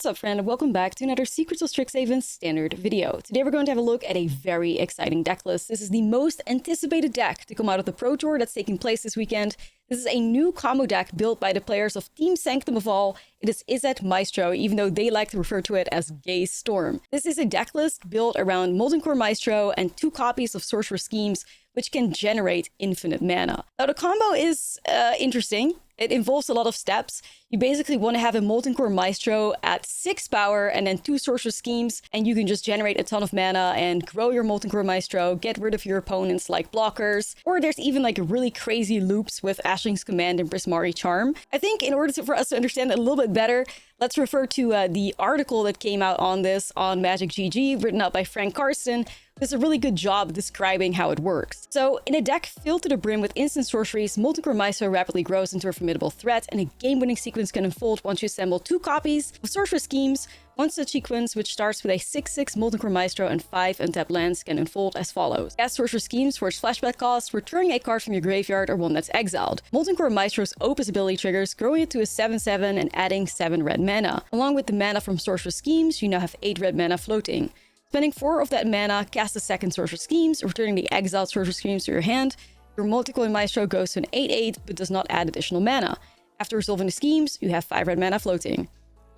What's up, friend? Welcome back to another Secrets of Strixhaven standard video. Today we're going to have a look at a very exciting deck list. This is the most anticipated deck to come out of the Pro Tour that's taking place this weekend. This is a new combo deck built by the players of Team Sanctum of All. It is Izzet Maestro, even though they like to refer to it as Gay Storm. This is a deck list built around Molten Core Maestro and 2 copies of Sorcerer Schemes, which can generate infinite mana. Now, the combo is interesting. It involves a lot of steps. You basically want to have a Molten Core Maestro at 6 power and then 2 Sorcerer Schemes, and you can just generate a ton of mana and grow your Molten Core Maestro, get rid of your opponents like blockers, or there's even like really crazy loops with Ashling's Command and Prismari Charm. I think in order for us to understand it a little bit better, let's refer to the article that came out on this on Magic GG, written out by Frank Karsten. Does a really good job describing how it works. So, in a deck filled to the brim with instant sorceries, Molten Core Maestro rapidly grows into a formidable threat, and a game-winning sequence can unfold once you assemble 2 copies of Sorcerer Schemes. One such sequence, which starts with a 6/6 Molten Core Maestro and 5 untapped lands, can unfold as follows. Cast Sorcerer Schemes for its flashback cost, returning a card from your graveyard or one that's exiled. Molten Core Maestro's Opus ability triggers, growing it to a 7/7 and adding 7 red mana. Along with the mana from Sorcerer Schemes, you now have 8 red mana floating. Spending 4 of that mana, cast a second Sorcerer Schemes, returning the exiled Sorcerer Schemes to your hand. Your Molten Core Maestro goes to an 8/8, but does not add additional mana. After resolving the schemes, you have 5 red mana floating.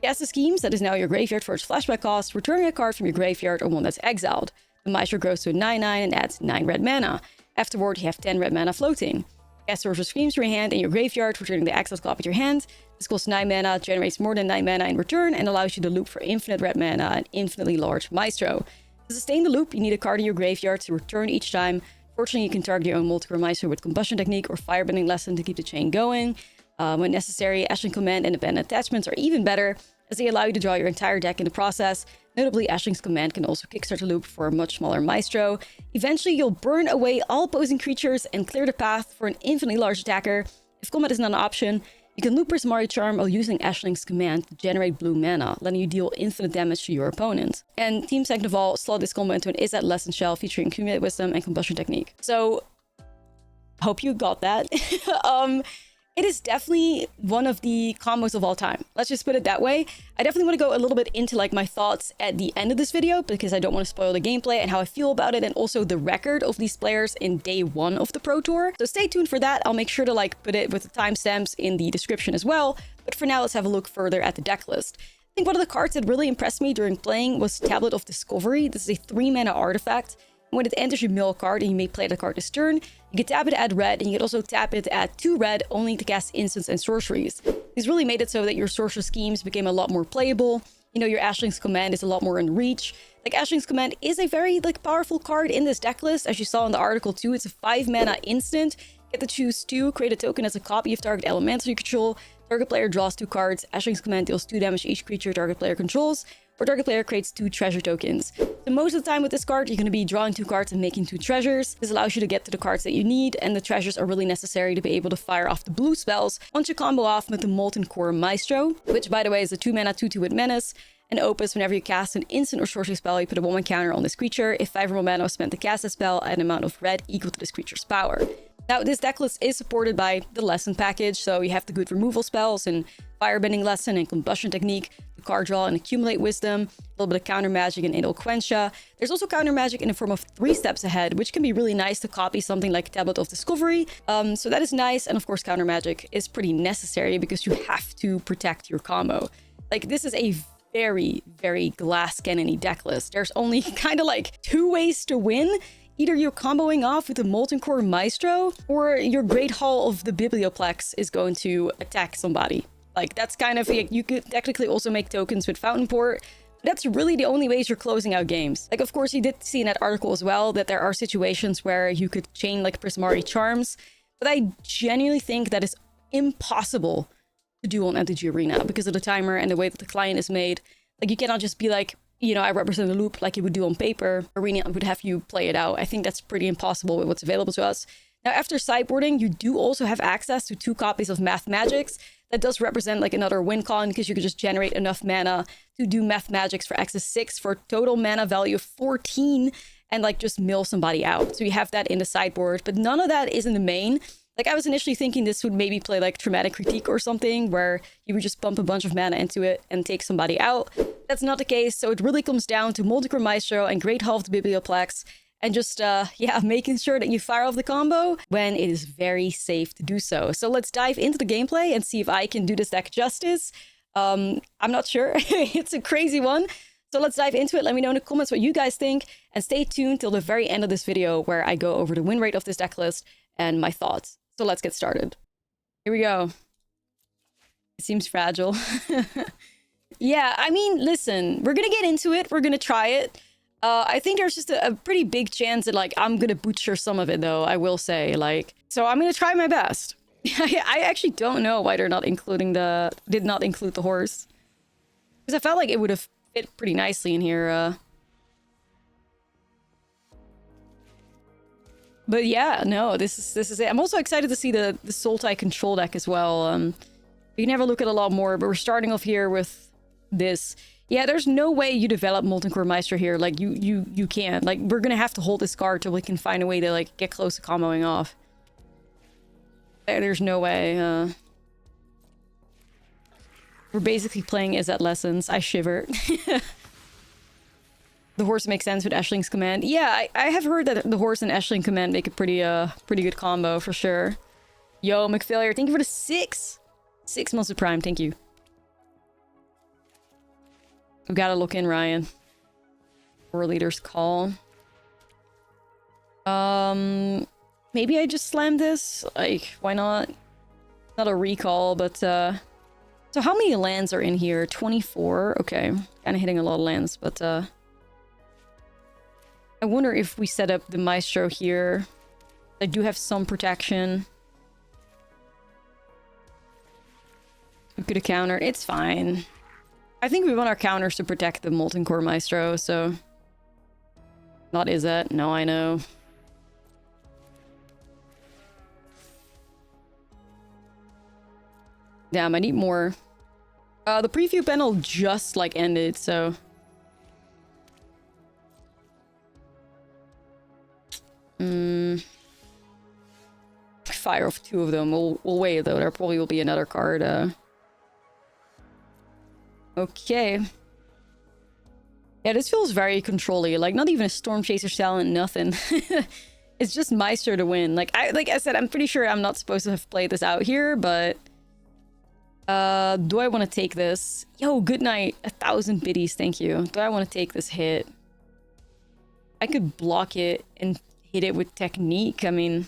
Cast the schemes, that is now your graveyard for its flashback cost, returning a card from your graveyard or one that's exiled. The Maestro grows to a 9/9 and adds 9 red mana. Afterward, you have 10 red mana floating. Cast Sorcerer Schemes from your hand and your graveyard, returning the exiled copy to your hand. This costs 9 mana, generates more than 9 mana in return, and allows you to loop for infinite red mana and infinitely large Maestro. To sustain the loop, you need a card in your graveyard to return each time. Fortunately, you can target your own Molten Core Maestro with Combustion Technique or Firebending Lesson to keep the chain going. When necessary, Ashling's Command and Abandoned Attachments are even better, as they allow you to draw your entire deck in the process. Notably, Ashling's Command can also kickstart the loop for a much smaller Maestro. Eventually, you'll burn away all opposing creatures and clear the path for an infinitely large attacker. If combat is not an option, you can loop Prismari Charm while using Ashling's Command to generate blue mana, letting you deal infinite damage to your opponent. And Team Sanctum of All slot this combo into an Izzet Lesson Shell featuring Accumulate Wisdom and Combustion Technique. So, hope you got that. It is definitely one of the combos of all time. Let's just put it that way. I definitely want to go a little bit into like my thoughts at the end of this video, because I don't want to spoil the gameplay and how I feel about it, and also the record of these players in day 1 of the Pro Tour. So stay tuned for that. I'll make sure to like put it with the timestamps in the description as well. But for now, let's have a look further at the deck list. I think one of the cards that really impressed me during playing was Tablet of Discovery. This is a 3 mana artifact. When it enters, you mill a card and you may play the card this turn. You can tap it to add red, and you can also tap it to add 2 red, only to cast instants and sorceries. These really made it so that your Sorcerer Schemes became a lot more playable. You know, your Ashling's Command is a lot more in reach. Like, Ashling's Command is a very powerful card in this deck list, as you saw in the article too. It's a 5 mana instant. You get to choose 2, create a token as a copy of target elemental you control. Target player draws 2 cards. Ashling's Command deals 2 damage to each creature target player controls, or target player creates 2 treasure tokens. So most of the time with this card, you're going to be drawing 2 cards and making 2 treasures. This allows you to get to the cards that you need, and the treasures are really necessary to be able to fire off the blue spells once you combo off with the Molten Core Maestro, which by the way is a 2 mana 2/2 with Menace. And Opus, whenever you cast an instant or sorcery spell, you put a 1/1 counter on this creature. If 5 or more mana was spent to cast that spell, add an amount of red equal to this creature's power. Now, this deck list is supported by the Lesson package, so you have the good removal spells and Firebending Lesson and Combustion Technique, the card draw and Accumulate Wisdom, a little bit of counter magic and Idle Quencha. There's also counter magic in the form of 3 steps ahead, which can be really nice to copy something like Tablet of Discovery. So that is nice, and of course counter magic is pretty necessary because you have to protect your combo. Like, this is a very, very glass cannon-y deck list. There's only kind of like 2 ways to win. Either you're comboing off with the Molten Core Maestro, or your Great Hall of the Biblioplex is going to attack somebody. Like, that's kind of, you could technically also make tokens with Fountain Port. That's really the only ways you're closing out games. Like, of course, you did see in that article as well that there are situations where you could chain like Prismari Charms, but I genuinely think that is impossible to do on MTG Arena because of the timer and the way that the client is made. Like, you cannot just be like, you know, I represent a loop like you would do on paper. Arena would have you play it out. I think that's pretty impossible with what's available to us. Now, after sideboarding, you do also have access to 2 copies of Math Magics. That does represent like another win con, because you could just generate enough mana to do Math Magics for access 6 for a total mana value of 14 and like just mill somebody out. So you have that in the sideboard, but none of that is in the main. Like, I was initially thinking this would maybe play like Traumatic Critique or something, where you would just pump a bunch of mana into it and take somebody out. That's not the case, so it really comes down to Molten Core Maestro and Great Hall of the Biblioplex, and just, yeah, making sure that you fire off the combo when it is very safe to do so. So let's dive into the gameplay and see if I can do this deck justice. I'm not sure. It's a crazy one. So let's dive into it. Let me know in the comments what you guys think, and stay tuned till the very end of this video where I go over the win rate of this deck list and my thoughts. So let's get started. Here we go. It seems fragile. Yeah, I mean, listen, we're gonna get into it. We're gonna try it. I think there's just a pretty big chance that, like, I'm gonna butcher some of it, though, I will say. Like, so I'm gonna try my best. I actually don't know why they're not including did not include the horse. Because I felt like it would have fit pretty nicely in here. But yeah, no, this is it. I'm also excited to see the Sultai control deck as well. You can have a look at a lot more, but we're starting off here with this. Yeah, there's no way you develop Molten Core Maestro here. Like, you can't. Like, we're gonna have to hold this card till we can find a way to, like, get close to comboing off. There's no way. We're basically playing Izzet Lessons. I shiver. The horse makes sense with Ashling's command. Yeah, I have heard that the horse and Ashling command make a pretty good combo for sure. Yo, McFailure, thank you for the 6 months of Prime. Thank you. We've got to look in, Ryan. War Leader's Call. Maybe I just slammed this. Like, why not? Not a recall, but so how many lands are in here? 24. Okay, kind of hitting a lot of lands, but I wonder if we set up the Maestro here. I do have some protection. We could have countered. It's fine. I think we want our counters to protect the Molten Core Maestro, so... Not Izzet. No, I know. Damn, I need more. The preview panel just, like, ended, so... Fire off 2 of them. We'll wait, though. There probably will be another card, Okay. Yeah, this feels very control-y. Like, not even a Storm Chaser talent, nothing. It's just Maestro to win. Like I said, I'm pretty sure I'm not supposed to have played this out here, but... do I want to take this? Yo, good night. 1,000 biddies, thank you. Do I want to take this hit? I could block it and hit it with Technique. I mean...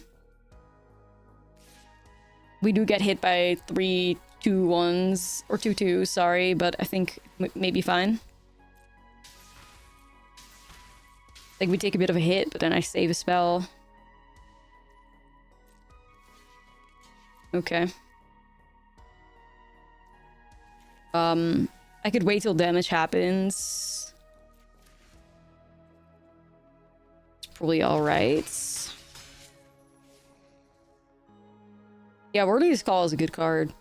We do get hit by 3 2-1s, or 2-2s, sorry, but I think maybe fine. Like, we take a bit of a hit, but then I save a spell. Okay. I could wait till damage happens. It's probably alright. Yeah, Worthy's Call is a good card.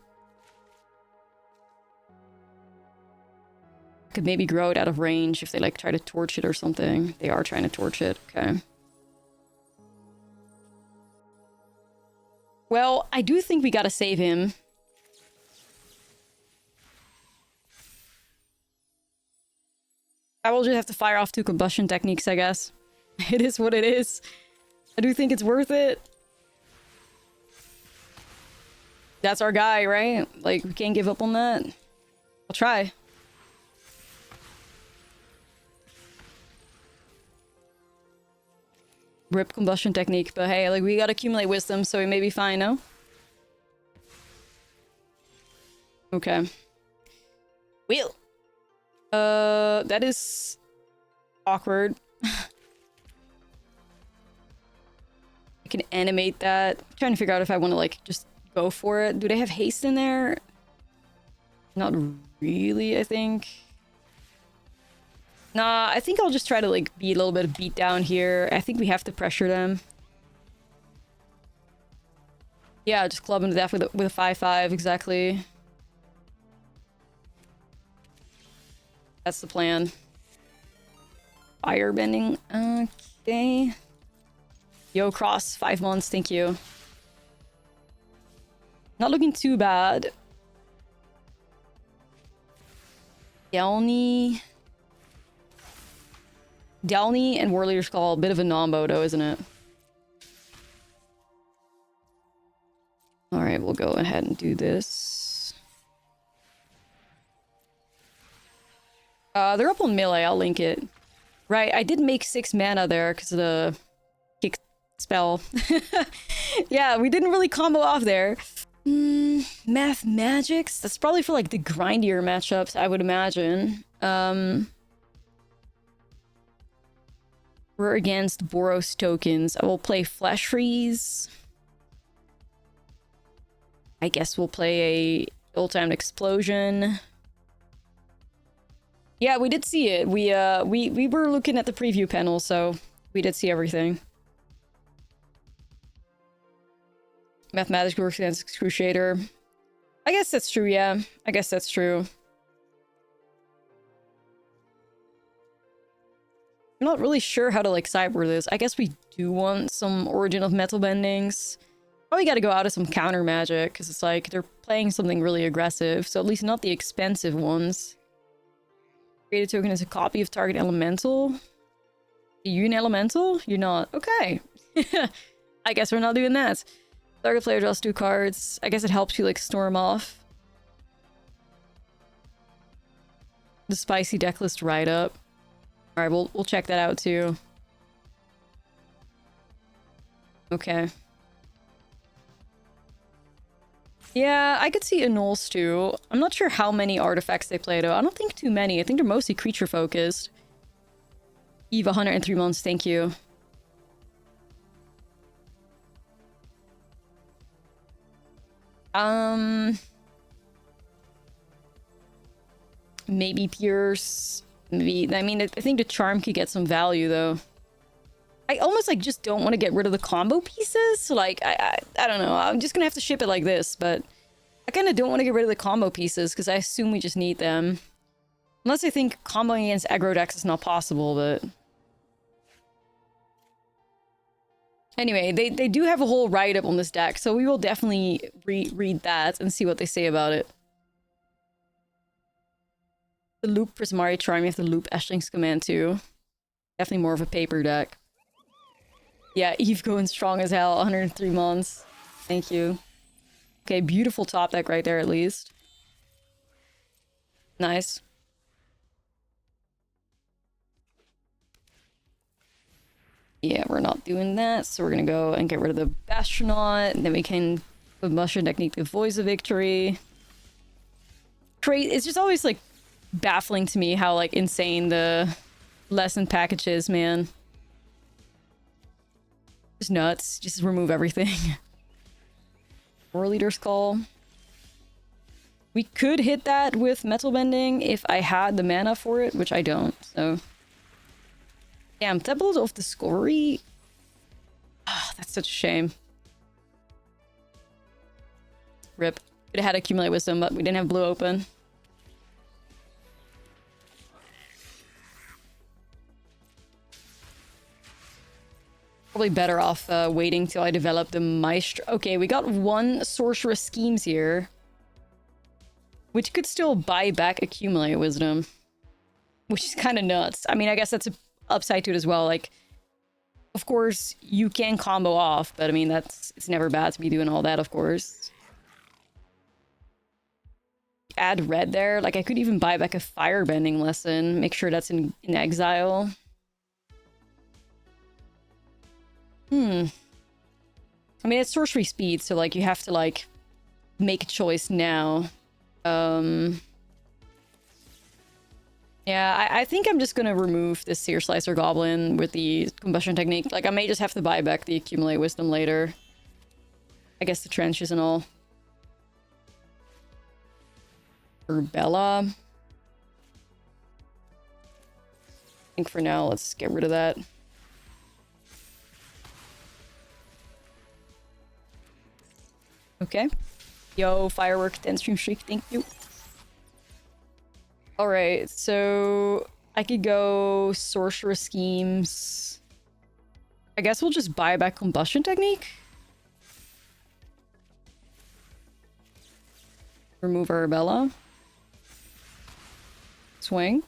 Could maybe grow it out of range if they, like, try to torch it or something. They are trying to torch it. Okay. Well, I do think we gotta save him. I will just have to fire off 2 combustion techniques, I guess. It is what it is. I do think it's worth it. That's our guy, right? Like, we can't give up on that. I'll try. Rip combustion technique, but hey, like, we gotta accumulate wisdom, so we may be fine, no? Okay. Wheel! That is... awkward. I can animate that. I'm trying to figure out if I want to, like, just go for it. Do they have haste in there? Not really, I think. Nah, I think I'll just try to, like, be a little bit beat down here. I think we have to pressure them. Yeah, just club them to death with a 5/5, exactly. That's the plan. Firebending. Okay. Yo, Cross, 5 months, thank you. Not looking too bad. Delny and War Leader's Call, a bit of a nombo though, isn't it? Alright, we'll go ahead and do this. They're up on melee, I'll link it. Right, I did make 6 mana there because of the kick spell. Yeah, we didn't really combo off there. Math Magics? That's probably for like the grindier matchups, I would imagine. We're against Boros tokens. I will play Flash Freeze. I guess we'll play a Ill-Timed Explosion. Yeah, we did see it. We were looking at the preview panel, so we did see everything. Mathematics works against Crusader. I guess that's true, yeah. I guess that's true. I'm not really sure how to, like, sideboard this. I guess we do want some Origin of Metal Bendings. Probably gotta go out of some counter magic, because it's like, they're playing something really aggressive, so at least not the expensive ones. Create a token as a copy of target elemental. Are you an elemental? You're not. Okay. I guess we're not doing that. Target player draws 2 cards. I guess it helps you, like, storm off. The spicy deck list right up. Alright, we'll check that out too. Okay. Yeah, I could see Annuls too. I'm not sure how many artifacts they play though. I don't think too many. I think they're mostly creature focused. Eve, 103 months, thank you. Maybe Pierce. Maybe, I mean, I think the Charm could get some value though. I almost like just don't want to get rid of the combo pieces. Like, I don't know. I'm just gonna have to ship it like this, but I kind of don't want to get rid of the combo pieces because I assume we just need them. Unless I think comboing against aggro decks is not possible, but... Anyway, they do have a whole write-up on this deck, so we will definitely read that and see what they say about it. The loop Prismari Charm, you have to loop Ashling's Command too. Definitely more of a paper deck. Yeah, Eve going strong as hell, 103 months. Thank you. Okay, beautiful top deck right there at least. Nice. Yeah, we're not doing that, so we're gonna go and get rid of the Bastronaut, and then we can put Mushroom Technique the Voice of Victory. It's just always, like, baffling to me how, like, insane the lesson package is, man. Just nuts. Just remove everything. War Leader's Call. We could hit that with Metal Bending if I had the mana for it, which I don't, so... Damn, Temple of Discovery? Ah, that's such a shame. Rip. Could have had Accumulate Wisdom, but we didn't have blue open. Probably better off waiting till I develop the Maestro. Okay, we got 1 Sorceress Schemes here. Which could still buy back Accumulate Wisdom. Which is kind of nuts. I mean, I guess that's a upside to it as well. Like, of course, you can combo off, but I mean, it's never bad to be doing all that, of course. Add red there. Like, I could even buy back a Firebending Lesson. Make sure that's in exile. I mean, it's sorcery speed, so, like, you have to, like, make a choice now. Yeah, I think I'm just gonna remove this Seer Slicer Goblin with the Combustion Technique. Like, I may just have to buy back the Accumulate Wisdom later. I guess the trenches and all. Urbella. I think for now, let's get rid of that. Okay. Yo, Firework, 10 stream streak, thank you. Alright, so I could go Sorcerer Schemes. I guess we'll just buy back Combustion Technique? Remove Arabella. Swing.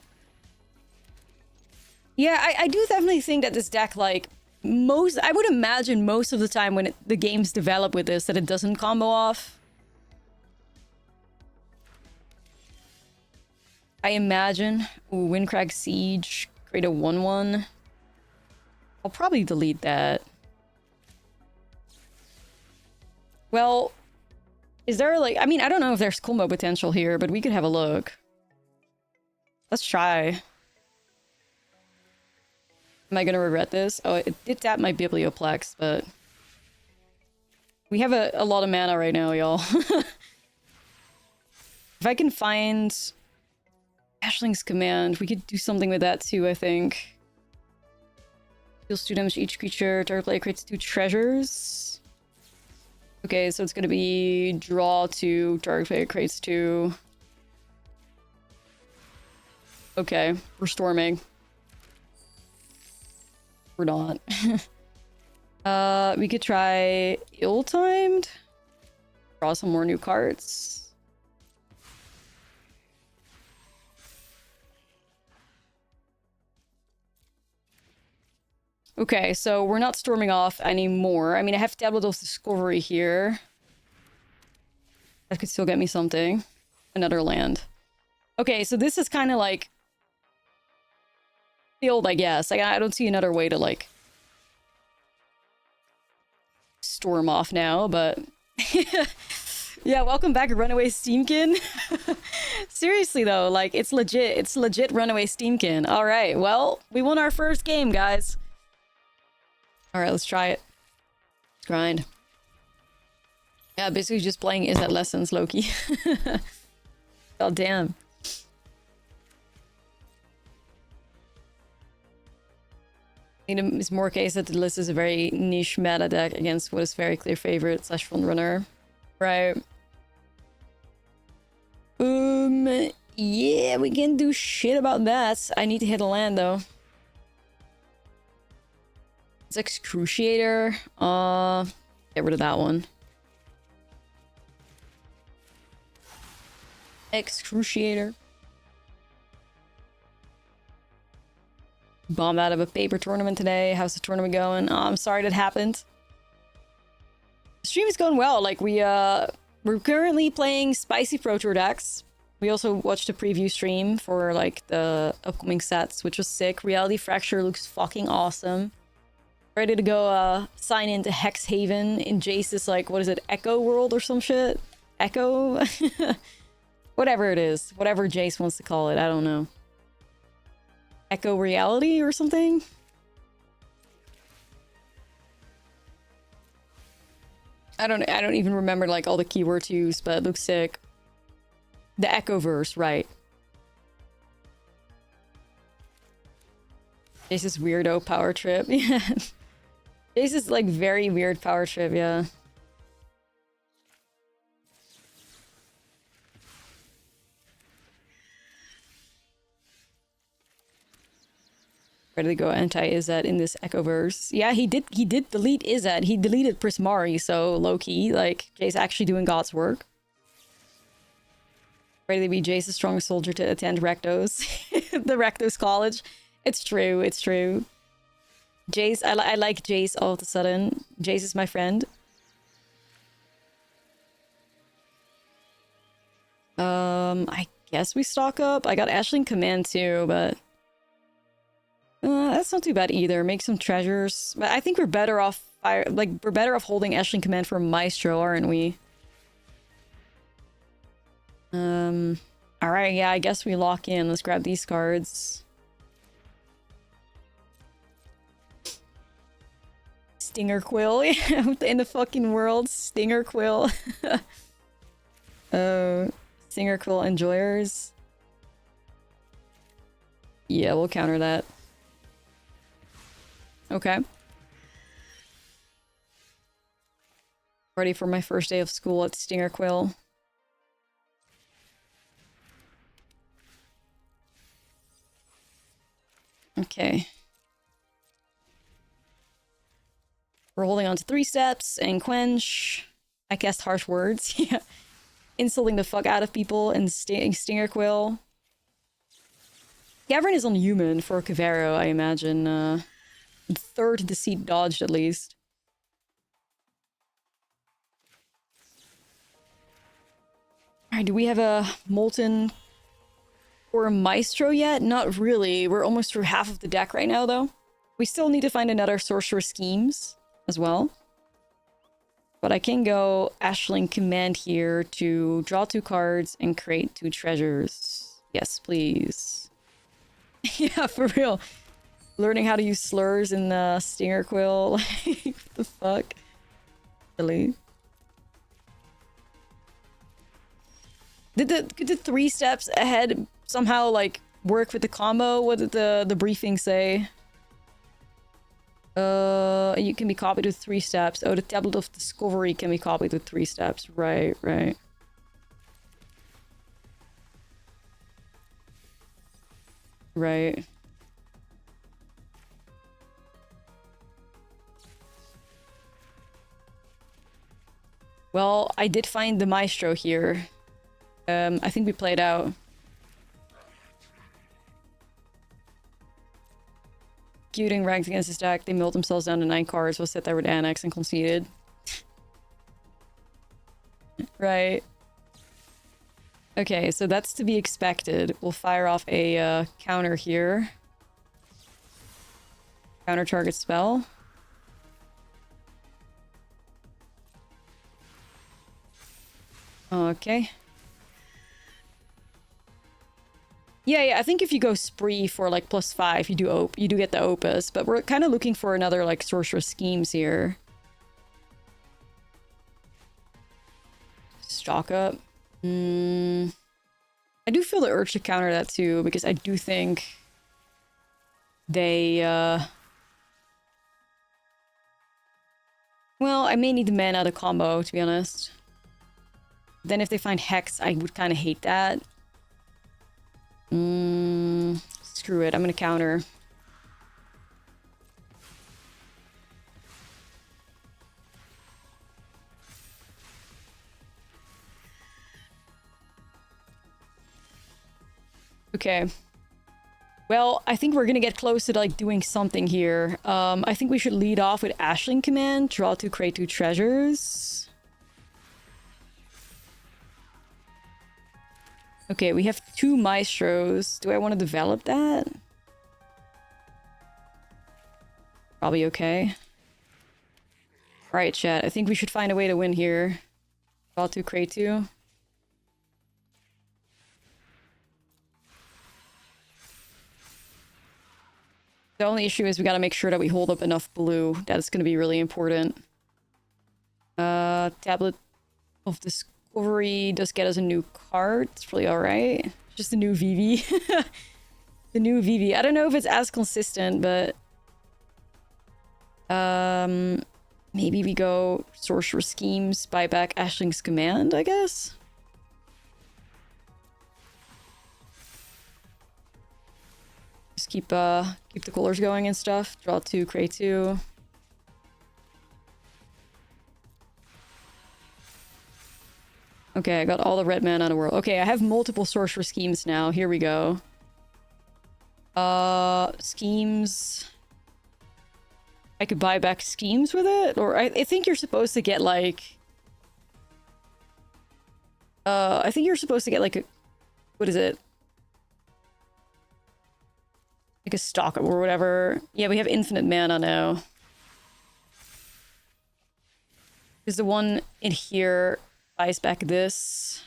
Yeah, I do definitely think that this deck, like, I would imagine most of the time when the games develop with this, that it doesn't combo off. I imagine. Ooh, Windcrag Siege. Create a 1/1. I'll probably delete that. Well, is there, like... I mean, I don't know if there's combo potential here, but we could have a look. Let's try. Am I gonna regret this? Oh, it did tap my Biblioplex, but... We have a lot of mana right now, y'all. If I can find... Ashling's Command, we could do something with that too, I think. Deals 2 damage to each creature. Target player creates 2 treasures. Okay, so it's gonna be draw 2, target player creates 2. Okay, we're storming. We're not. We could try Ill-Timed. Draw some more new cards. Okay, so we're not storming off anymore. I mean, I have Tablet Discovery here. That could still get me something. Another land. Okay, so this is kind of like... field, I guess. I don't see another way to, like... storm off now, but... Yeah, welcome back, Runaway Steamkin. Seriously, though, like, it's legit. It's legit Runaway Steamkin. Alright, well, we won our first game, guys. Alright, let's try it. Let's grind. Yeah, basically just playing Izzet Lessons, Loki. God damn. I think it's more case that the list is a very niche meta deck against what is very clear favorite / front runner. Right. Yeah, we can do shit about that. I need to hit a land though. It's Excruciator. Get rid of that one. Excruciator. Bombed out of a paper tournament today. How's the tournament going? Oh, I'm sorry that happened. The stream is going well. Like, we're currently playing spicy Pro Tour decks. We also watched a preview stream for, like, the upcoming sets, which was sick. Reality Fracture looks fucking awesome. Ready to go sign into Hexhaven in Jace's, like, what is it, Echo World or some shit? Echo? Whatever it is. Whatever Jace wants to call it. I don't know. Echo Reality or something? I don't even remember, like, all the keywords used, but it looks sick. The Echoverse, right. Jace's weirdo power trip. Yeah. Jace's, like, very weird power trip, yeah. Ready to go anti-Izzet in this Echoverse. Yeah, he did delete Izzet. He deleted Prismari, so low-key, like, Jace actually doing God's work. Ready to be Jace's strongest soldier to attend Rectos. The Rectos College. It's true, it's true. Jace, I like Jace all of a sudden. Jace is my friend. I guess we stock up. I got Ashling Command too, but... that's not too bad either. Make some treasures. But I think we're better off we're better off holding Ashling Command for Maestro, aren't we? Alright, yeah, I guess we lock in. Let's grab these cards. Stinger Quill. In the fucking world. Stinger Quill. Stinger Quill Enjoyers. Yeah, we'll counter that. Okay. Ready for my first day of school at Stinger Quill. Okay. We're holding on to 3 steps and Quench. I cast Harsh Words. Yeah. insulting the fuck out of people and Stinger Quill. Cavern is unhuman for Cavero, I imagine. Third Deceit dodged at least. Alright, do we have a Molten or a Maestro yet? Not really. We're almost through half of the deck right now, though. We still need to find another Sorcerer Schemes as well. But I can go Ashlizzle Command here to draw 2 cards and create 2 treasures. Yes, please. Yeah, for real. Learning how to use slurs in the Stinger Quill. Like, what the fuck? Really? Could the 3 steps ahead somehow, like, work with the combo? What did the briefing say? You can be copied with 3 steps. Oh, the Tablet of Discovery can be copied with 3 steps. Right, right. Right. Well, I did find the Maestro here. I think we played out. Executing ranked against his deck, they milled themselves down to 9 cards, was set there with Annex and conceded. Right. Okay, so that's to be expected. We'll fire off a counter here. Counter target spell. Okay. Yeah, I think if you go Spree for like +5, you do get the Opus, but we're kind of looking for another like Sorcerer Schemes here. Stock up. I do feel the urge to counter that too, because I do think they well, I may need the mana to combo, to be honest. Then if they find Hex, I would kind of hate that. Screw it, I'm gonna counter. Okay. Well, I think we're gonna get close to like doing something here. I think we should lead off with Ashlizzle Command, draw 2, create 2 treasures. Okay, we have 2 Maestros. Do I want to develop that? Probably okay. Alright, chat. I think we should find a way to win here. Draw 2, create 2. The only issue is we gotta make sure that we hold up enough blue. That's gonna be really important. Tablet of Discovery does get us a new card. It's probably alright. Just a new VV. The new VV. I don't know if it's as consistent, but... maybe we go Sorcerer Schemes, buy back Ashling's Command, I guess? Just keep the colors going and stuff. Draw 2, create 2. Okay, I got all the red mana in the world. Okay, I have multiple Sorcerer Schemes now. Here we go. Schemes. I could buy back Schemes with it? Or I think you're supposed to get like... I think you're supposed to get like a... What is it? Like a stock or whatever. Yeah, we have infinite mana now. Because the one in here buys back this.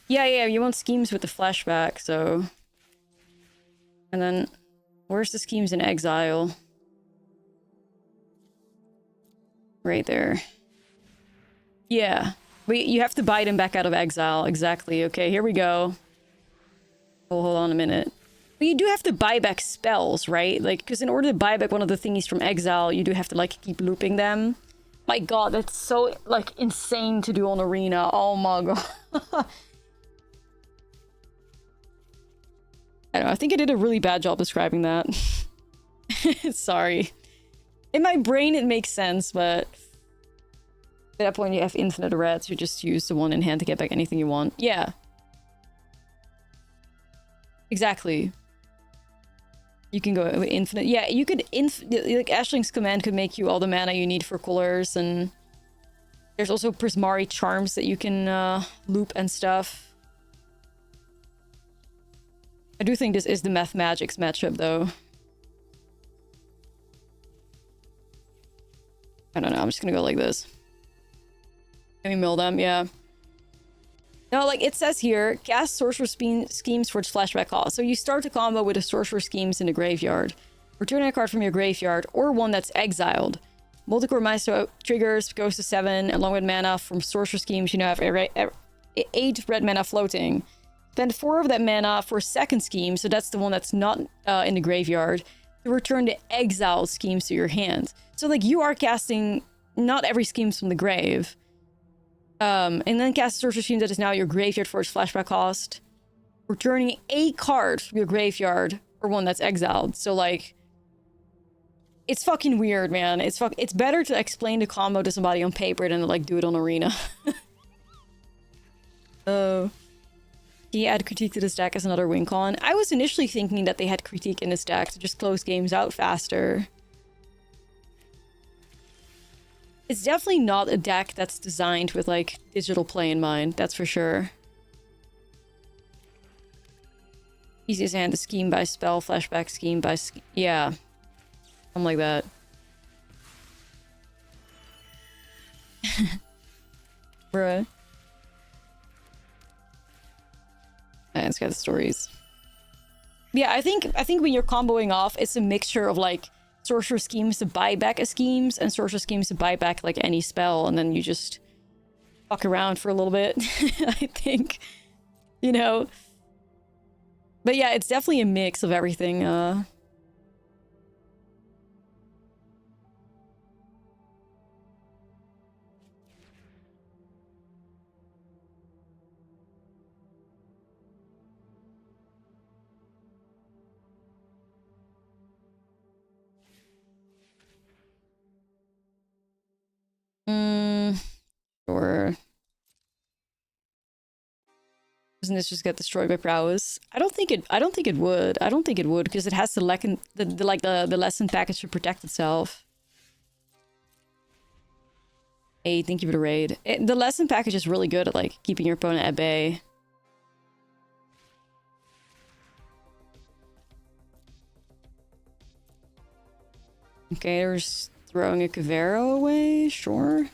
Yeah, you want Schemes with the flashback, so... And then, where's the Schemes in exile? Right there. Yeah. You have to buy them back out of exile, exactly. Okay, here we go. Oh, hold on a minute. But you do have to buy back spells, right? Like, because in order to buy back one of the thingies from exile, you do have to, like, keep looping them. My god, that's so, like, insane to do on Arena. Oh my god. I don't know, I think I did a really bad job describing that. Sorry. In my brain, it makes sense, but... At that point, you have infinite red, so you just use the one in hand to get back anything you want. Yeah. Exactly. You can go with infinite. Yeah, you could... like, Ashling's command could make you all the mana you need for colors, and... There's also Prismari charms that you can loop and stuff. I do think this is the Math Magics matchup, though. I don't know, I'm just gonna go like this. Let me mill them, yeah. No, like it says here, cast Sorcerer Schemes for its flashback cost. So you start the combo with a Sorcerer Schemes in the graveyard. Return a card from your graveyard, or one that's exiled. Multicore Maestro triggers, goes to 7, along with mana from Sorcerer Schemes. You now have 8 red mana floating. Spend 4 of that mana for second scheme, so that's the one that's not in the graveyard, to return the exiled schemes to your hand. So, like, you are casting not every schemes from the grave. And then cast Sorcerer Scheme that is now your graveyard for its flashback cost. Returning a card from your graveyard, or one that's exiled. So, like... It's fucking weird, man. It's better to explain the combo to somebody on paper than to, like, do it on Arena. Oh. Can you add Critique to this deck as another win con? I was initially thinking that they had Critique in this deck to just close games out faster. It's definitely not a deck that's designed with, like, digital play in mind. That's for sure. Easiest hand to scheme by spell, flashback scheme by... Yeah. Something like that. Bruh. Let's get the stories. Yeah, I think when you're comboing off, it's a mixture of like Sorcerer Schemes to buy back a schemes and Sorcerer Schemes to buy back like any spell, and then you just fuck around for a little bit. I think, you know. But yeah, it's definitely a mix of everything. Sure. Doesn't this just get destroyed by prowess? I don't think it would because it has the lesson package to protect itself. Hey, thank you for the raid. The lesson package is really good at like keeping your opponent at bay. Okay, they're just throwing a Cavero away, sure.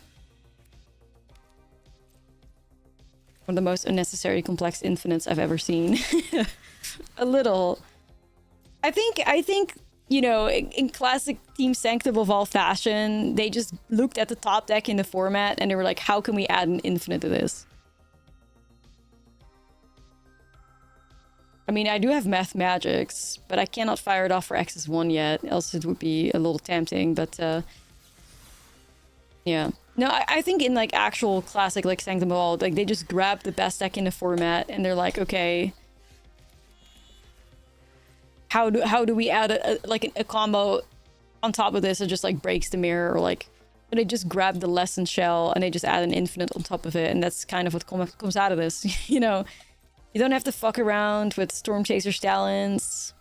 One of the most unnecessary complex infinites I've ever seen. A little. I think, you know, in classic Team Sanctum of All fashion, they just looked at the top deck in the format and they were like, how can we add an infinite to this? I mean, I do have Math Magics, but I cannot fire it off for X's1 yet, else it would be a little tempting, but yeah. No, I think in like actual classic like Sanctum of All, like they just grab the best deck in the format and they're like, okay, how do we add a combo on top of this that just like breaks the mirror, or like they just grab the lesson shell and they just add an infinite on top of it, and that's kind of what comes out of this. You know, you don't have to fuck around with Storm Chaser Stallions.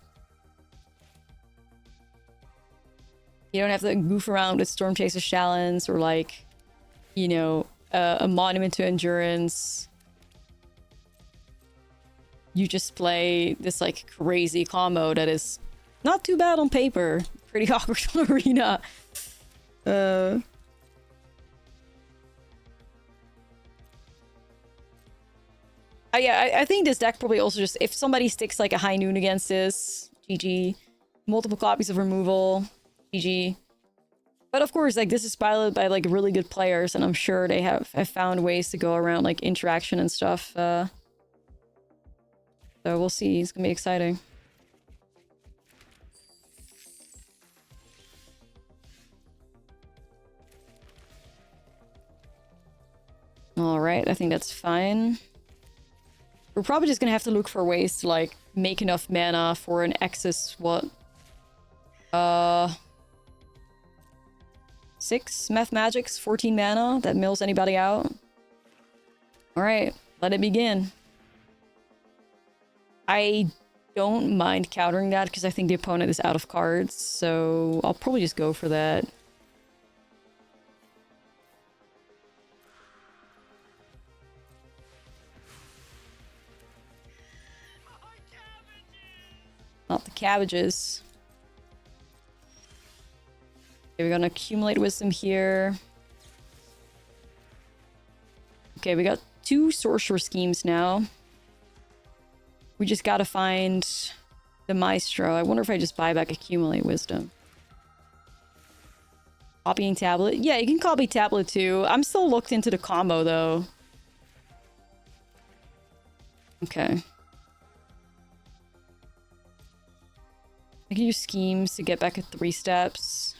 You don't have to goof around with Storm Chaser Stallions or like, you know, a Monument to Endurance. You just play this like crazy combo that is not too bad on paper, pretty awkward on Arena. Yeah, I think this deck probably also just, if somebody sticks like a High Noon against this, GG. Multiple copies of removal, GG. But of course, like, this is piloted by, like, really good players, and I'm sure they have found ways to go around, like, interaction and stuff. So we'll see. It's gonna be exciting. Alright, I think that's fine. We're probably just gonna have to look for ways to, like, make enough mana for an excess, what? 6 Math Magics, 14 mana that mills anybody out. Alright, let it begin. I don't mind countering that because I think the opponent is out of cards, so I'll probably just go for that. Not the cabbages. Okay, we're gonna accumulate wisdom here. Okay, we got 2 sorcerer schemes now. We just gotta find the Maestro. I wonder if I just buy back accumulate wisdom. Copying tablet. Yeah, you can copy tablet too. I'm still looked into the combo though. Okay. I can use schemes to get back at 3 steps.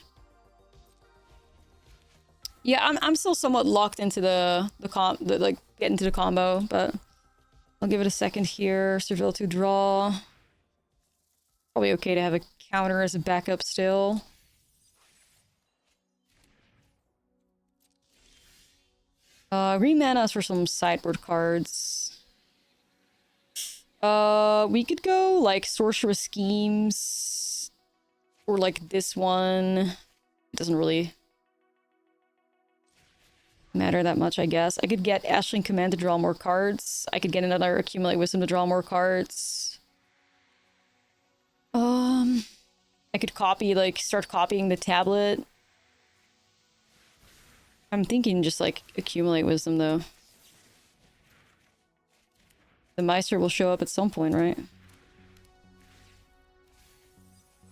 Yeah, I'm still somewhat locked into the like get into the combo, but I'll give it a second here. Surveil to draw. Probably okay to have a counter as a backup still. Re-mana for some sideboard cards. We could go like Sorceress Schemes or like this one. It doesn't really matter that much, I guess. I could get Ashlizzlle Command to draw more cards. I could get another Accumulate Wisdom to draw more cards. I could copy, like, start copying the tablet. I'm thinking just, like, Accumulate Wisdom, though. The Maestro will show up at some point, right?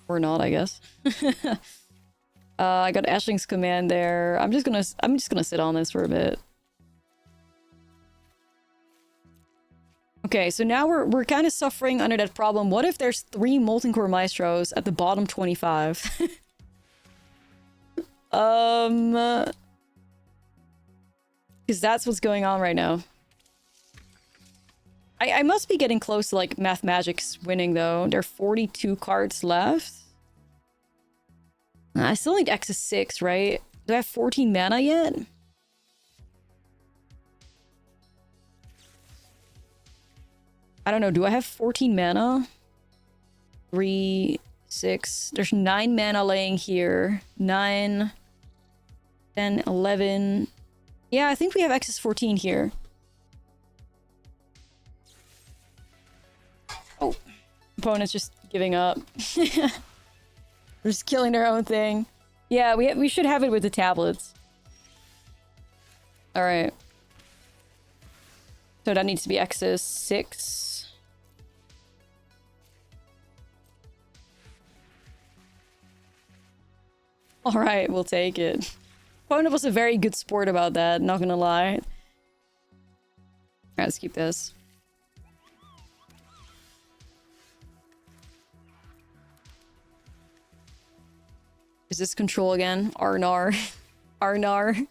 Or not, I guess. I got Ashling's Command there. I'm just gonna sit on this for a bit. Okay, so now we're kind of suffering under that problem. What if there's 3 Molten Core Maestros at the bottom 25? Because that's what's going on right now. I must be getting close to, like, Math Magic's winning, though. There are 42 cards left. I still need X 6, right? Do I have 14 mana yet? I don't know. Do I have 14 mana? 3, 6. There's 9 mana laying here. 9, 10, 11. Yeah, I think we have X 14 here. Oh. Opponent's just giving up. They're just killing their own thing. Yeah, we should have it with the tablets. Alright. So that needs to be X's 6. Alright, we'll take it. Opponent was a very good sport about that, not gonna lie. Alright, let's keep this. Is this control again? Arnar. Arnar.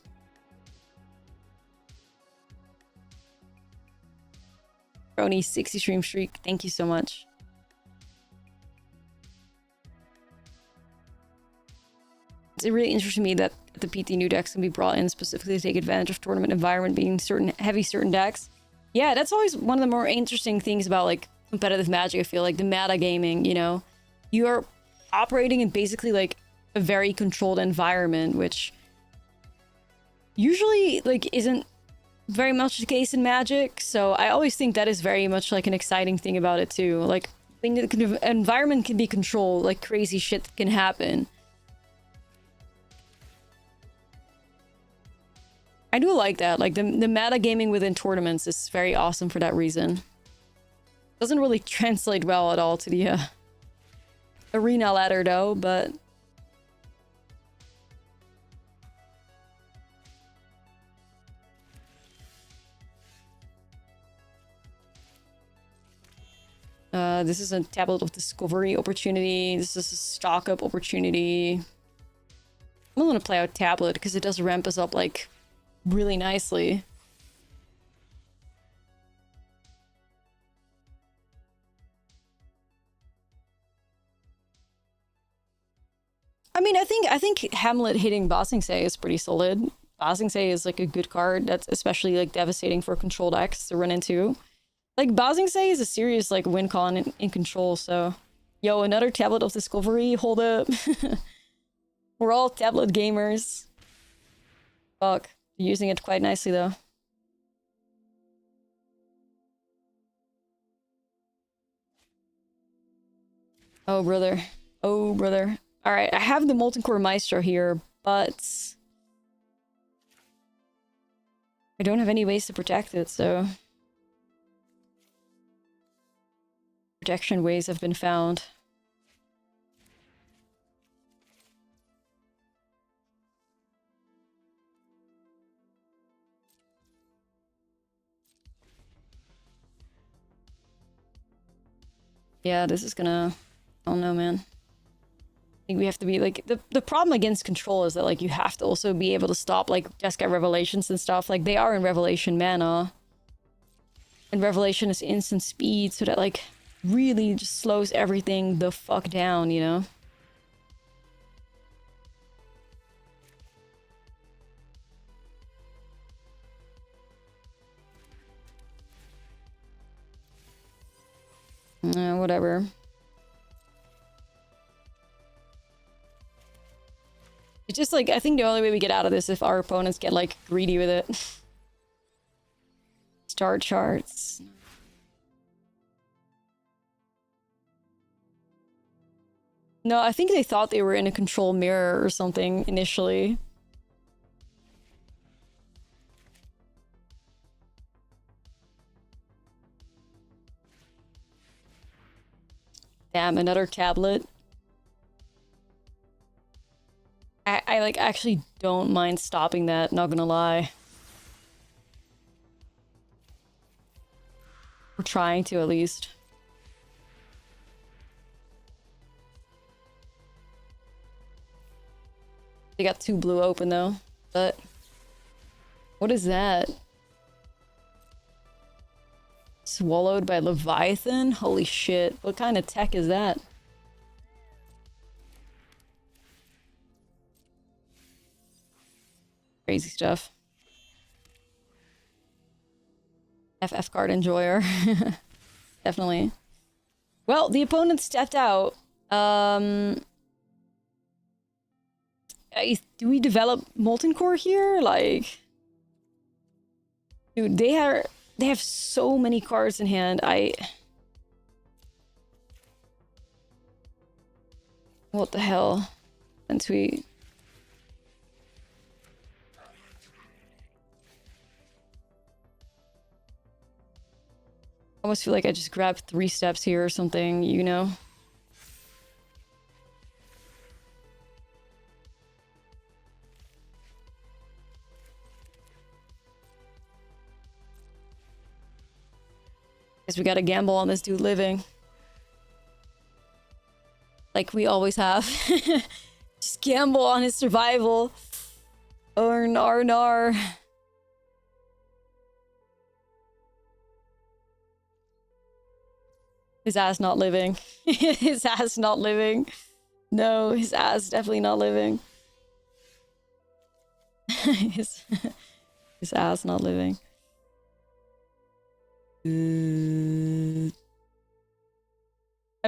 Brony 60 stream streak. Thank you so much. It's really interesting to me that the PT new decks can be brought in specifically to take advantage of tournament environment being certain decks. Yeah, that's always one of the more interesting things about like competitive Magic. I feel like the meta gaming, you know, you are operating in basically like a very controlled environment, which usually like isn't very much the case in Magic. So I always think that is very much like an exciting thing about it too. Like when the environment can be controlled, like crazy shit can happen. I do like that. Like the meta gaming within tournaments is very awesome for that reason. Doesn't really translate well at all to the arena ladder though, but this is a tablet of discovery opportunity. This is a stock up opportunity. I'm gonna play out tablet because it does ramp us up like really nicely. I mean, mean, I think Hamlet hitting Ba Sing Se is pretty solid. Ba Sing Se is like a good card that's especially like devastating for control decks to run into. Like Ba Sing Se is a serious like win con in control, so yo, another tablet of discovery, hold up. We're all tablet gamers. Fuck. Using it quite nicely though. Oh brother. Oh brother. Alright, I have the Molten Core Maestro here, but I don't have any ways to protect it, so protection ways have been found. Yeah, this is gonna... I don't know, man. I think we have to be, like... The problem against control is that, like, you have to also be able to stop, like, Jeskai Revelations and stuff. Like, they are in Revelation mana. And Revelation is instant speed, so that, like, really just slows everything the fuck down, you know? Whatever. It's just like, I think the only way we get out of this is if our opponents get like greedy with it. Star charts. No, I think they thought they were in a control mirror or something initially. Damn, another tablet. I like actually don't mind stopping that, not gonna lie. We're trying to at least. They got 2 blue open though, but what is that? Swallowed by Leviathan? Holy shit. What kind of tech is that? Crazy stuff. FF card enjoyer. Definitely. Well, the opponent stepped out. Do we develop Molten Core here? Like... Dude, they have so many cards in hand. What the hell? And tweet. I almost feel like I just grabbed 3 steps here or something, you know? Guess we gotta gamble on this dude living. Like we always have. Just gamble on his survival. Or nar. His ass not living. His ass not living. No, his ass definitely not living. his ass not living. I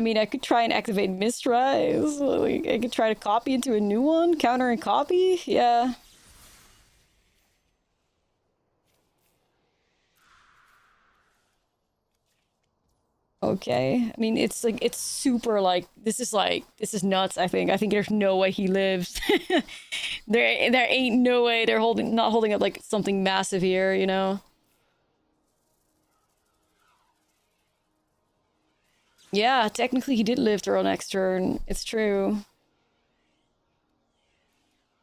mean, I could try and activate Mistrise. Like, I could try to copy into a new one, counter and copy. Yeah. Okay. I mean, it's like, it's super like, this is nuts, I think. I think there's no way he lives. there ain't no way they're not holding up like something massive here, you know? Yeah, technically he did live through next turn. It's true.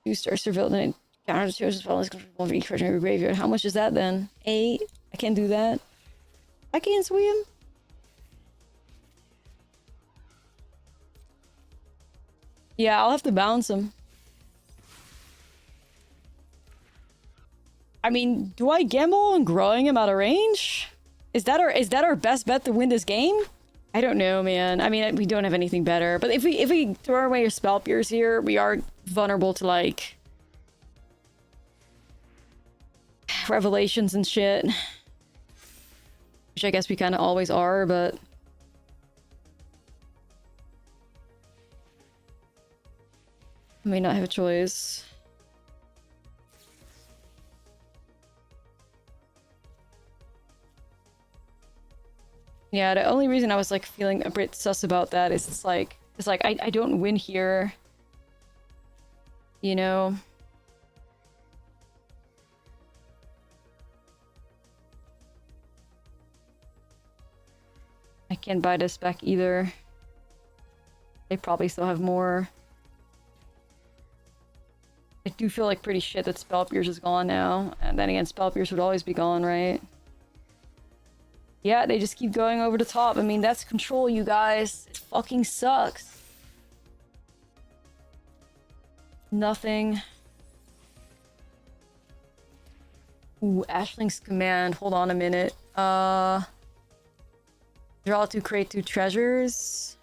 2-star surveillance counter the chosen spell is control for each person in your graveyard. How much is that then? 8? I can't do that. I can't swim. Yeah, I'll have to bounce him. I mean, do I gamble on growing him out of range? Is that our best bet to win this game? I don't know, man. I mean, we don't have anything better. But if we throw away our spell pierce here, we are vulnerable to like revelations and shit. Which I guess we kind of always are, but I may not have a choice. Yeah, the only reason I was like feeling a bit sus about that is it's like I don't win here. You know? I can't buy this back either. They probably still have more. I do feel like pretty shit that Spell Pierce is gone now. And then again, Spell Pierce would always be gone, right? Yeah, they just keep going over the top. I mean, that's control, you guys. It fucking sucks. Nothing. Ooh, Ashling's Command. Hold on a minute. Draw 2, create 2 treasures.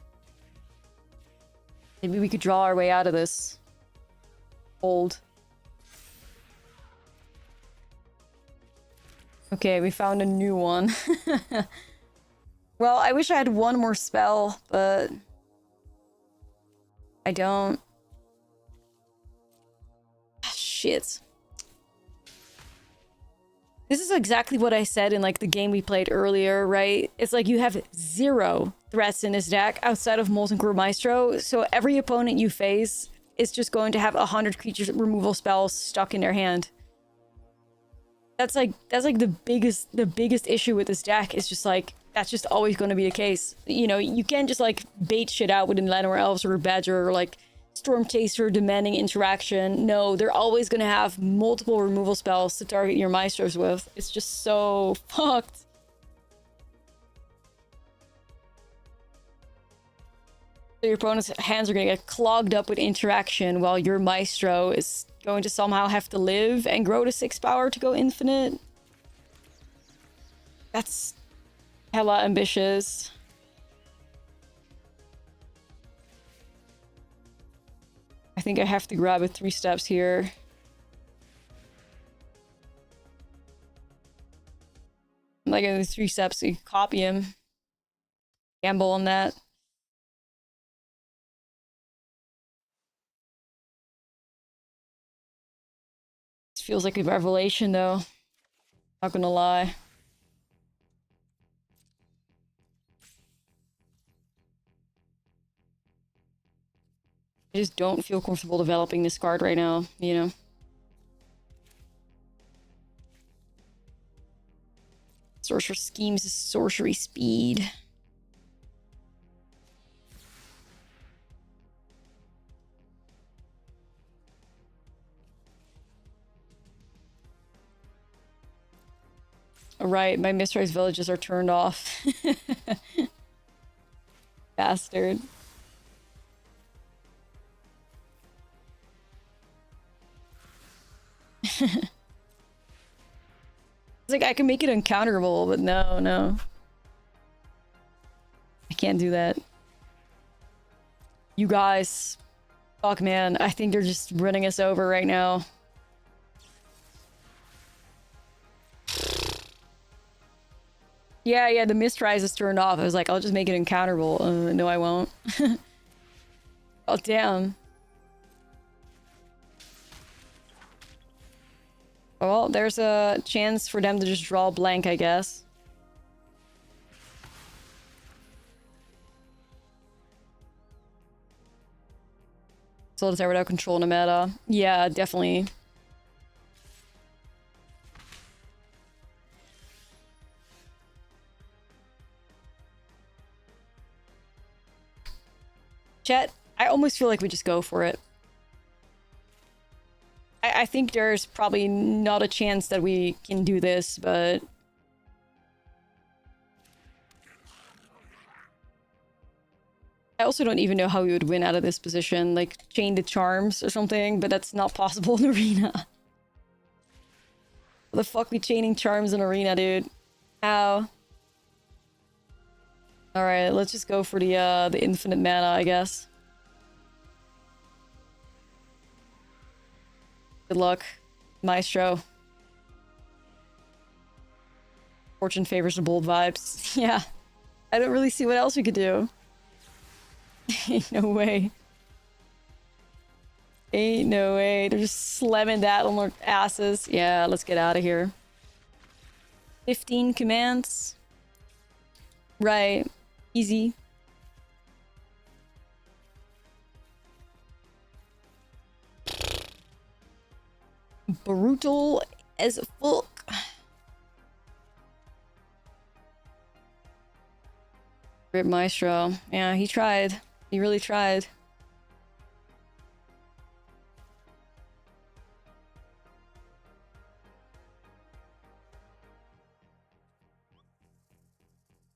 Maybe we could draw our way out of this. Hold. Okay, we found a new one. Well, I wish I had one more spell, but I don't. Shit. This is exactly what I said in like the game we played earlier, right? It's like you have 0 threats in this deck outside of Molten Core Maestro, so every opponent you face is just going to have 100 creature removal spells stuck in their hand. That's like the biggest issue with this deck. Is just like that's just always going to be the case. You know, you can't just like bait shit out with Llanowar Elves or Badger or like Storm Chaser demanding interaction. No, they're always going to have multiple removal spells to target your Maestros with. It's just so fucked. So your opponent's hands are going to get clogged up with interaction while your Maestro is going to somehow have to live and grow to 6 power to go infinite. That's hella ambitious. I think I have to grab it 3 steps here. Like in the 3 steps, you copy him. Gamble on that. This feels like a revelation though. Not gonna lie. I just don't feel comfortable developing this card right now, you know? Sorcerer Schemes is sorcery speed. Alright, my Mistrise villages are turned off. Bastard. It's like, I can make it uncounterable, but no. I can't do that. You guys. Fuck, man. I think they're just running us over right now. Yeah, the Mistrise is turned off. I was like, I'll just make it uncounterable. No, I won't. Oh, damn. Well, there's a chance for them to just draw blank, I guess. Solitaire without control in the meta. Yeah, definitely. Chat, I almost feel like we just go for it. I think there's probably not a chance that we can do this, but... I also don't even know how we would win out of this position. Like, chain the charms or something, but that's not possible in Arena. How the fuck we chaining charms in Arena, dude? How? Alright, let's just go for the infinite mana, I guess. Good luck, Maestro. Fortune favors the bold vibes. Yeah. I don't really see what else we could do. Ain't no way. Ain't no way. They're just slamming that on their asses. Yeah, let's get out of here. 15 commands. Right. Easy. Brutal as fuck. Rip Maestro. Yeah, he tried. He really tried.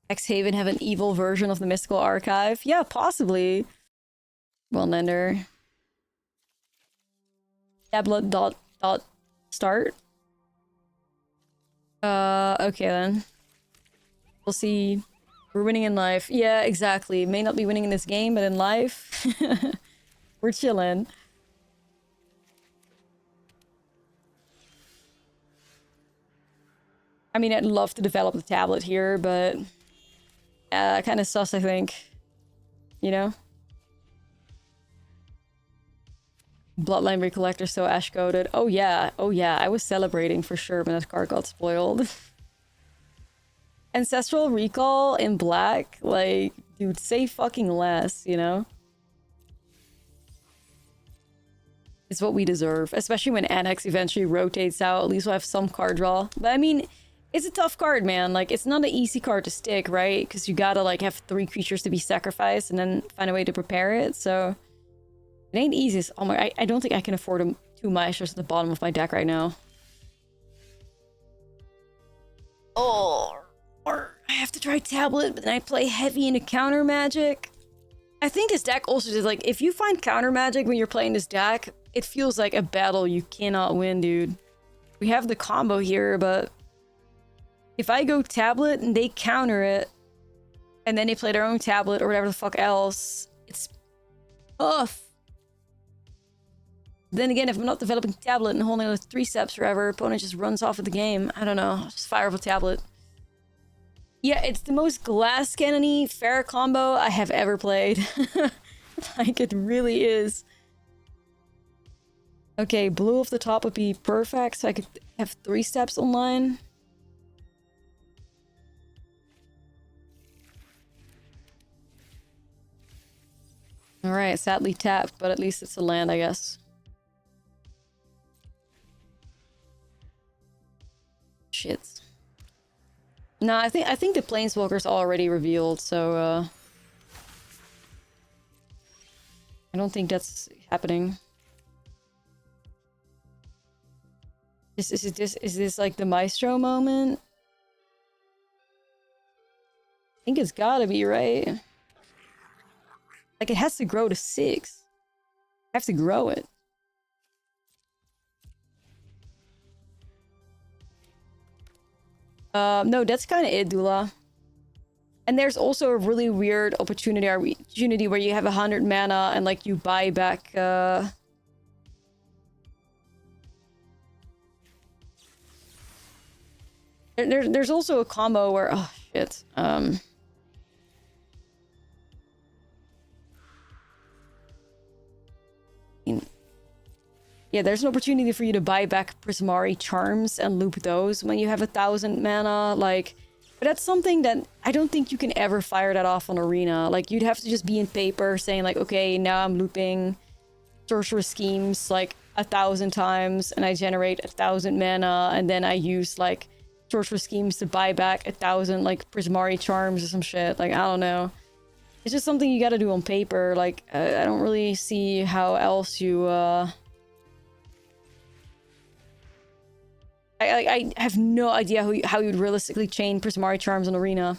X-Haven have an evil version of the Mystical Archive? Yeah, possibly. Well, Lender. Tablet dot start. Okay then. We'll see. We're winning in life. Yeah, exactly. May not be winning in this game, but in life, we're chilling. I mean, I'd love to develop the tablet here, but kind of sus, I think. You know? Bloodline Recollector so ash-coated. Oh yeah, I was celebrating for sure when that card got spoiled. Ancestral Recall in black? Like, dude, say fucking less, you know? It's what we deserve. Especially when Annex eventually rotates out, at least we'll have some card draw. But I mean, it's a tough card, man. Like, it's not an easy card to stick, right? Because you gotta, like, have 3 creatures to be sacrificed and then find a way to prepare it, so... It ain't easy. Oh my, I don't think I can afford 2 Maestros at the bottom of my deck right now. Oh, or I have to try Tablet, but then I play heavy into counter magic. I think this deck also did, like, if you find counter magic when you're playing this deck, it feels like a battle you cannot win, dude. We have the combo here, but if I go Tablet and they counter it, and then they play their own Tablet or whatever the fuck else, it's tough. Then again, if I'm not developing Tablet and holding those 3 steps forever, opponent just runs off of the game. I don't know. Just fire up a Tablet. Yeah, it's the most glass cannon-y fair combo I have ever played. Like, it really is. Okay, blue off the top would be perfect, so I could have 3 steps online. Alright, sadly tapped, but at least it's a land, I guess. Shit. No, I think the Planeswalker's already revealed, so I don't think that's happening. Is this like the Maestro moment? I think it's gotta be, right? Like, it has to grow to 6. I have to grow it. No, that's kind of it, Dula. And there's also a really weird opportunity where you have 100 mana and, like, you buy back, There's also a combo where... Oh, shit. Yeah, there's an opportunity for you to buy back Prismari Charms and loop those when you have 1,000 mana, like... But that's something that I don't think you can ever fire that off on Arena. Like, you'd have to just be in paper saying, like, okay, now I'm looping Sorcerous Schemes, like, 1,000 times, and I generate 1,000 mana, and then I use, like, Sorcerous Schemes to buy back 1,000, like, Prismari Charms or some shit. Like, I don't know. It's just something you gotta do on paper. Like, I don't really see how else you, I have no idea how you'd realistically chain Prismari Charms on Arena.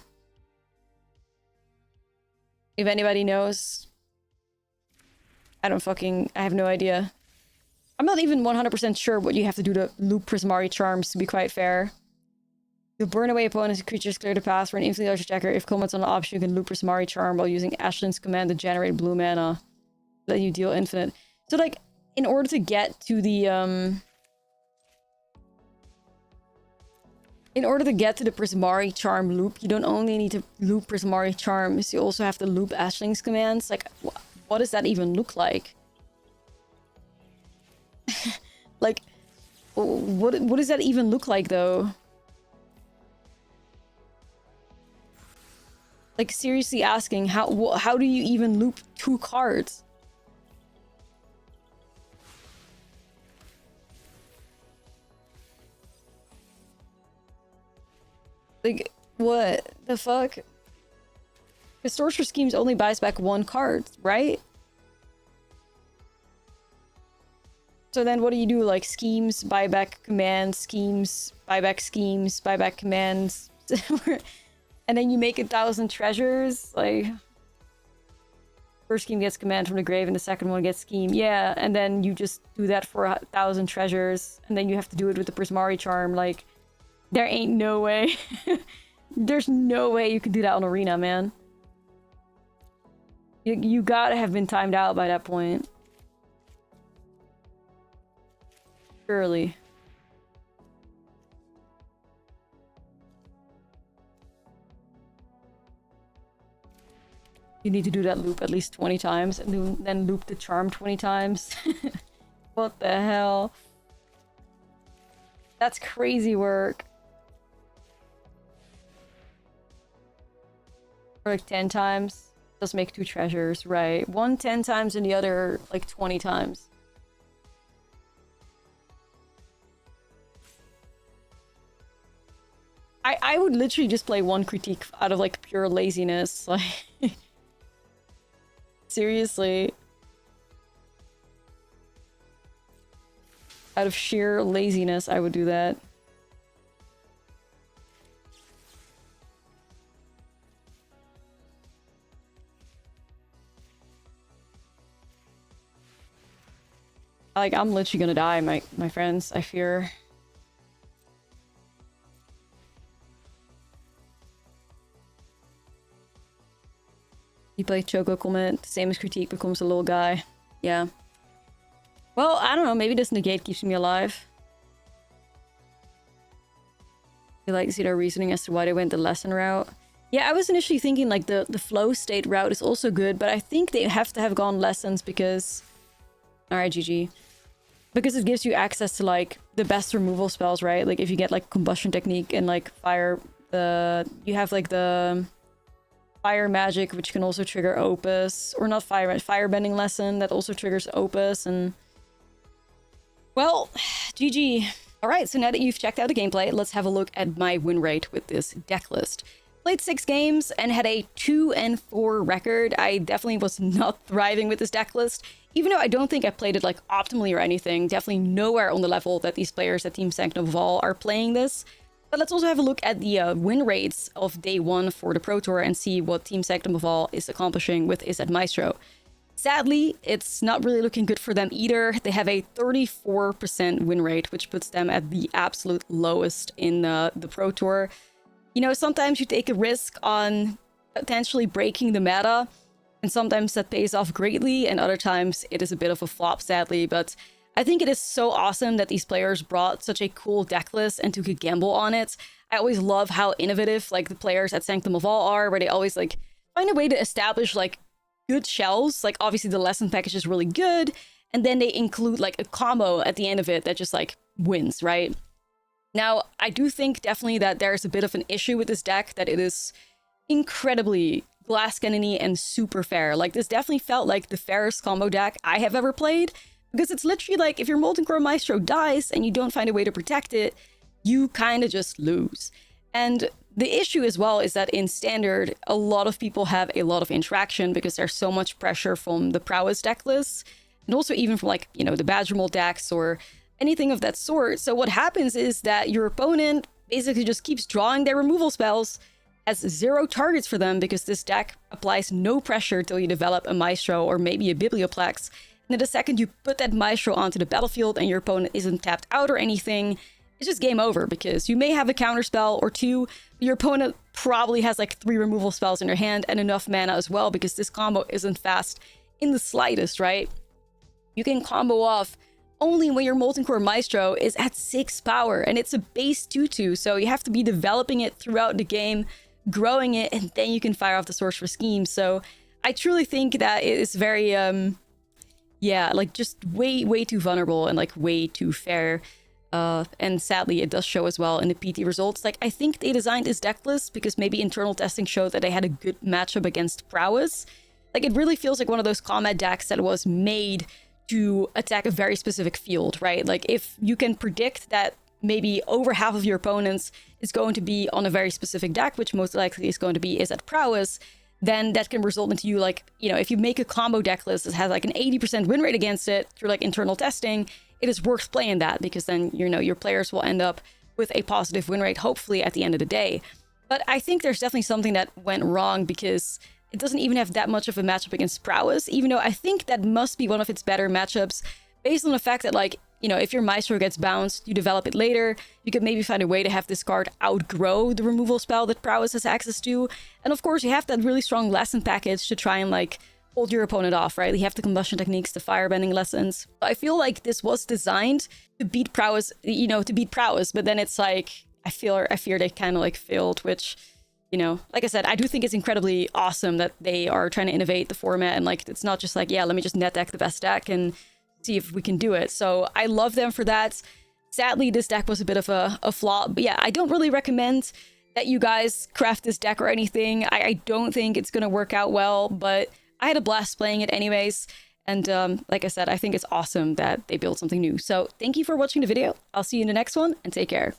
If anybody knows. I have no idea. I'm not even 100% sure what you have to do to loop Prismari Charms, to be quite fair. You'll burn away opponent's creatures clear the path for an infinitely larger checker. If combat's on the option, you can loop Prismari Charm while using Ashlyn's command to generate blue mana. Then you deal infinite. So, like, in order to get to the Prismari Charm loop, you don't only need to loop Prismari Charms, you also have to loop Ashling's commands. Like, what does that even look like? Like, what does that even look like, though? Like, seriously asking, how do you even loop 2 cards? Like, what the fuck? Because Sorcerer Schemes only buys back 1 card, right? So then what do you do? Like, schemes, buyback commands, schemes, buyback schemes, buyback commands. And then you make 1,000 treasures? Like, first scheme gets command from the grave and the second one gets scheme. Yeah, and then you just do that for 1,000 treasures. And then you have to do it with the Prismari Charm. Like, there ain't no way. There's no way you can do that on Arena, man. You gotta have been timed out by that point. Surely. You need to do that loop at least 20 times and then loop the charm 20 times. What the hell? That's crazy work. Or like 10 times. Just make 2 treasures, right? One 10 times and the other like 20 times. I would literally just play 1 critique out of like pure laziness. Like, seriously. Out of sheer laziness, I would do that. Like, I'm literally gonna die, my friends, I fear. You play Choco Comet, same as Critique becomes a little guy. Yeah. Well, I don't know, maybe this negate keeps me alive. You like to see their reasoning as to why they went the lesson route. Yeah, I was initially thinking like the flow state route is also good, but I think they have to have gone lessons because... Alright, GG. Because it gives you access to like the best removal spells, right? Like if you get like Combustion Technique and like Fire, you have like the Fire Magic, which can also trigger Opus, or not Firebending Lesson that also triggers Opus, and well, GG. All right, so now that you've checked out the gameplay, let's have a look at my win rate with this deck list. Played 6 games and had a 2-4 record. I definitely was not thriving with this deck list, even though I don't think I played it like optimally or anything. Definitely nowhere on the level that these players at Team Sanctum of All are playing this. But let's also have a look at the win rates of day 1 for the Pro Tour and see what Team Sanctum of All is accomplishing with Izzet Maestro. Sadly, it's not really looking good for them either. They have a 34% win rate, which puts them at the absolute lowest in the Pro Tour. You know, sometimes you take a risk on potentially breaking the meta, and sometimes that pays off greatly, and other times it is a bit of a flop, sadly. But I think it is so awesome that these players brought such a cool deck list and took a gamble on it. I always love how innovative like the players at Sanctum of All are, where they always like find a way to establish like good shells. Like obviously the lesson package is really good, and then they include like a combo at the end of it that just like wins, right? Now, I do think definitely that there's a bit of an issue with this deck, that it is incredibly glass cannon-y and super fair. Like this definitely felt like the fairest combo deck I have ever played, because it's literally like if your Molten Core Maestro dies and you don't find a way to protect it, you kind of just lose. And the issue as well is that in Standard, a lot of people have a lot of interaction because there's so much pressure from the Prowess deck lists, and also even from like, you know, the Badger Mold decks or anything of that sort. So what happens is that your opponent basically just keeps drawing their removal spells, has 0 targets for them because this deck applies no pressure till you develop a Maestro or maybe a Biblioplex. And then the second you put that Maestro onto the battlefield and your opponent isn't tapped out or anything, it's just game over, because you may have a counterspell or 2, but your opponent probably has like 3 removal spells in their hand and enough mana as well, because this combo isn't fast in the slightest, right? you can combo off only when your Molten Core Maestro is at 6 power, and it's a base 2/2, so you have to be developing it throughout the game, growing it, and then you can fire off the Sorcerer Scheme. So I truly think that it is very, yeah, like just way too vulnerable and like way too fair. And sadly, it does show as well in the PT results. Like, I think they designed this deck list because maybe internal testing showed that they had a good matchup against Prowess. Like, it really feels like one of those combat decks that was made to attack a very specific field, right? Like, if you can predict that maybe over half of your opponents is going to be on a very specific deck, which most likely is going to be Izzet Prowess, then that can result into you, like, you know, if you make a combo deck list that has like an 80% win rate against it through like internal testing, it is worth playing that, because then, you know, your players will end up with a positive win rate, hopefully, at the end of the day. But I think there's definitely something that went wrong, because it doesn't even have that much of a matchup against Prowess, even though I think that must be one of its better matchups, based on the fact that, like, you know, if your Maestro gets bounced, you develop it later, you could maybe find a way to have this card outgrow the removal spell that Prowess has access to. And of course, you have that really strong lesson package to try and, like, hold your opponent off, right? You have the combustion techniques, the firebending lessons. I feel like this was designed to beat Prowess, you know, to beat Prowess, but then it's like, I fear they kind of like failed, which, you know, like I said, I do think it's incredibly awesome that they are trying to innovate the format, and like, it's not just like, yeah, let me just net deck the best deck and see if we can do it. So I love them for that. Sadly, this deck was a bit of a flaw, but yeah, I don't really recommend that you guys craft this deck or anything. I don't think it's gonna work out well, but I had a blast playing it anyways. And like I said, I think it's awesome that they built something new. So thank you for watching the video. I'll see you in the next one, and take care.